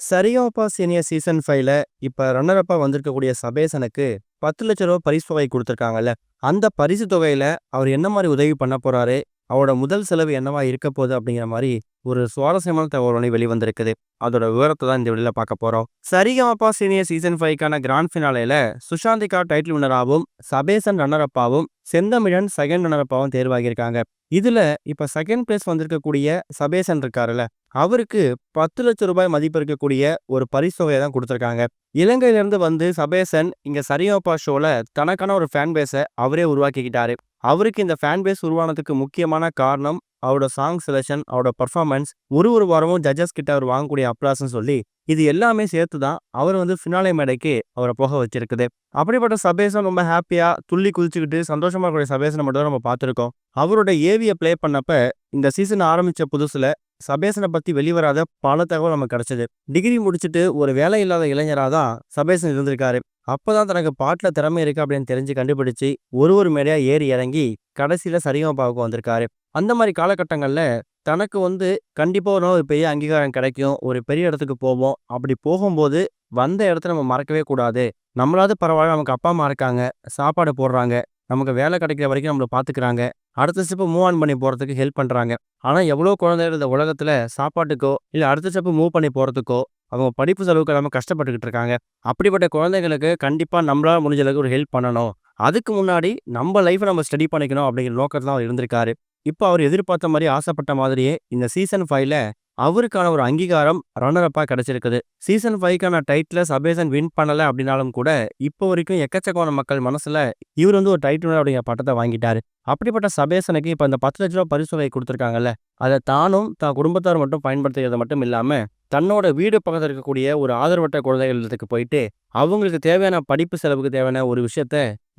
Sa Re Ga Ma Pa senior season 5ல இப்ப runner அப்பா வந்திருக்கக்கூடிய சபேசனுக்கு ரூ. 10,00,000 பரிசு தொகை குடுத்துருக்காங்கல்ல. அந்த பரிசு தொகையில அவர் என்ன மாரி உதவி பண்ண போறாரு? அவரோட முதல் செலவு என்னவா இருக்க போகுது? அப்படிங்கிற மாரி ஒரு சுவாரஸ்யமான தகவல் ஒண்ணு வெளிவந்திருக்குது. அதோட விவரத்த தான் இந்த வீடியோல பார்க்க போறோம். சரிகமபா சீனியர் சீசன் 5க்கான கிராண்ட் ஃபினாலேல சுஷாந்திகா டைட்டில் வின்னராவும், சபேசன் ரன்னர் அப்பாவும், செந்தமிழன் செகண்ட் ரன்னர் அப்பாவும் தேர்வாகியிருக்காங்க. இதுல இப்ப செகண்ட் பிளேஸ் வந்திருக்கக்கூடிய சபேசன் இருக்காருல்ல, அவருக்கு ரூ. 10,00,000 மதிப்பு இருக்கக்கூடிய ஒரு பரிசு தொகையை தான் குடுத்துருக்காங்க. இலங்கையிலிருந்து வந்து சபேசன் இங்க சரிகமபா ஷோல தனக்கான ஒரு ஃபேன் பேஸ அவரே உருவாக்கிக்கிட்டாரு. அவருக்கு இந்த ஃபேன் பேஸ் உருவானதுக்கு முக்கியமான காரணம் அவரோட சாங் செலக்ஷன், அவரோட பெர்ஃபார்மன்ஸ், ஒரு வாரமும் ஜட்ஜஸ் கிட்ட அவர் வாங்கக்கூடிய அப்ளாஸ்ன்னு சொல்லி, இது எல்லாமே சேர்த்து தான் அவர் வந்து ஃபினாலே மேடைக்கு அவர போக வச்சிருக்குது. அப்படிப்பட்ட சபேசன் ரொம்ப ஹேப்பியா துள்ளி குதிச்சுக்கிட்டு சந்தோஷமா இருக்கக்கூடிய சபேசன மட்டும் தான் நம்ம பார்த்துருக்கோம். அவரோட ஏவிய ப்ளே பண்ணப்ப இந்த சீசன் ஆரம்பிச்ச புதுசுல சபேசனை பத்தி வெளிவராத பல தகவல் நமக்கு கிடைச்சது. டிகிரி முடிச்சுட்டு ஒரு வேலை இல்லாத இளைஞரா தான் சபேசன் இருந்திருக்காரு. அப்பதான் தனக்கு பாட்டுல திறமை இருக்கு அப்படின்னு தெரிஞ்சு கண்டுபிடிச்சு ஒரு மேடையா ஏறி இறங்கி கடைசியில சரிகமபாவுக்கு வந்திருக்காரு. அந்த மாதிரி காலகட்டங்கள்ல தனக்கு வந்து கண்டிப்பா ஒரு பெரிய அங்கீகாரம் கிடைக்கும், ஒரு பெரிய இடத்துக்கு போவோம். அப்படி போகும்போது வந்த இடத்த நம்ம மறக்கவே கூடாது. நம்மளாவது பரவாயில்ல, நமக்கு அப்பா அம்மா இருக்காங்க, சாப்பாடு போடுறாங்க, நமக்கு வேலை கிடைக்கிற வரைக்கும் நம்மள பாத்துக்கிறாங்க, அடுத்த ஸ்டெப் மூவ் ஆன் பண்ணி போறதுக்கு ஹெல்ப் பண்றாங்க. ஆனா எவ்வளவு குழந்தைகள் இந்த உலகத்துல சாப்பாட்டுக்கோ இல்ல அடுத்த ஸ்டெப் மூவ் பண்ணி போறதுக்கோ அவங்க படிப்பு செலவுக்கு இல்லாம கஷ்டப்பட்டுக்கிட்டு இருக்காங்க. அப்படிப்பட்ட குழந்தைகளுக்கு கண்டிப்பா நம்மளால முடிஞ்ச அளவுக்கு ஒரு ஹெல்ப் பண்ணணும். அதுக்கு முன்னாடி நம்ம லைஃப்பை நம்ம ஸ்டடி பண்ணிக்கணும் அப்படிங்கிற நோக்கத்துல அவர் இருந்திருக்காரு. இப்போ அவர் எதிர்பார்த்த மாதிரி ஆசைப்பட்ட மாதிரியே இந்த சீசன் 5ல அவருக்கான ஒரு அங்கீகாரம் ரன்னர் அப்பா கிடைச்சிருக்குது. சீசன் 5க்கான டைட்டில சபேசன் வின் பண்ணல அப்படின்னாலும் கூட இப்போ வரைக்கும் எக்கச்சக்கமான மக்கள் மனசுல இவர் வந்து ஒரு டைட்டில் அப்படிங்கிற பட்டத்தை வாங்கிட்டாரு. அப்படிப்பட்ட சபேசனுக்கு இப்ப இந்த 10,00,000 பரிசு தொகை கொடுத்துருக்காங்கல்ல, அதை தானும் தான் குடும்பத்தார் மட்டும் பயன்படுத்துறது மட்டும் இல்லாம தன்னோட வீடு பக்கத்துல இருக்கக்கூடிய ஒரு ஆதரவற்ற குழந்தைகள் இல்லத்துக்கு போயிட்டு அவங்களுக்கு தேவையான படிப்பு செலவுக்கு தேவையான ஒரு விஷயத்த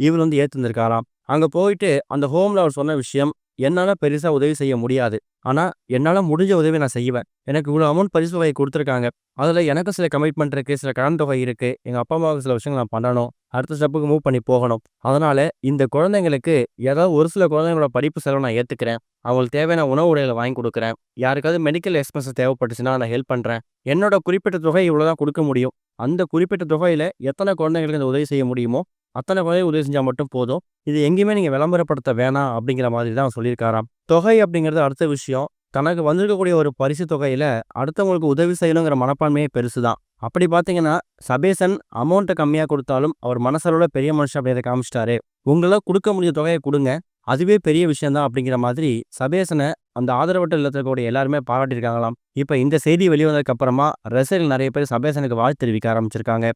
இவர் வந்து ஏத்துந்திருக்காராம். அங்க போயிட்டு அந்த ஹோம்ல அவர் சொன்ன விஷயம், என்னால பெருசா உதவி செய்ய முடியாது, ஆனா என்னால முடிஞ்ச உதவி நான் செய்வேன். எனக்கு இவ்வளவு அமௌண்ட் பரிசு தொகை கொடுத்துருக்காங்க, அதுல எனக்கு சில கமிட்மெண்ட் இருக்கு, சில கடன் தொகை இருக்கு, எங்க அப்பா அம்மாவுக்கு சில விஷயங்கள் நான் பண்ணணும், அடுத்த ஸ்டெப்புக்கு மூவ் பண்ணி போகணும். அதனால இந்த குழந்தைங்களுக்கு ஏதாவது ஒரு சில குழந்தைங்களோட படிப்பு செலவு நான் ஏத்துக்கிறேன், அவங்களுக்கு தேவையான உணவு உடைகளை வாங்கி கொடுக்குறேன், யாருக்காவது மெடிக்கல் எக்ஸ்பென்சஸ் தேவைப்பட்டுச்சுன்னா நான் ஹெல்ப் பண்றேன். என்னோட குறிப்பிட்ட தொகை இவ்வளவுதான் கொடுக்க முடியும். அந்த குறிப்பிட்ட தொகையில எத்தனை குழந்தைங்களுக்கு இந்த உதவி செய்ய முடியுமோ அத்தனை குழந்தைகளுக்கு உதவி செஞ்சா மட்டும் போதும். இது எங்கேயுமே நீங்க விளம்பரப்படுத்த வேணாம் அப்படிங்கிற மாதிரி தான் அவர் சொல்லியிருக்காராம். தொகை அப்படிங்கிறது அடுத்த விஷயம். தனக்கு வந்திருக்கக்கூடிய ஒரு பரிசு தொகையில அடுத்தவங்களுக்கு உதவி செய்யணுங்கிற மனப்பான்மையே பெருசுதான். அப்படி பார்த்தீங்கன்னா சபேசன் அமௌண்ட்டை கம்மியா கொடுத்தாலும் அவர் மனசளவுல பெரிய மனுஷன் அப்படிங்கிறத காமிச்சிட்டாரு. உங்களால கொடுக்க முடிய தொகையை கொடுங்க, அதுவே பெரிய விஷயம் தான் அப்படிங்கிற மாதிரி சபேசனை அந்த ஆதரவற்ற இல்லத்துல இருக்கக்கூடிய எல்லாருமே பாராட்டியிருக்காங்களாம். இப்ப இந்த செய்தி வெளிவந்ததுக்கு அப்புறமா ரசிகர்கள் நிறைய பேர் சபேசனுக்கு வாழ்த்து தெரிவிக்க ஆரம்பிச்சிருக்காங்க.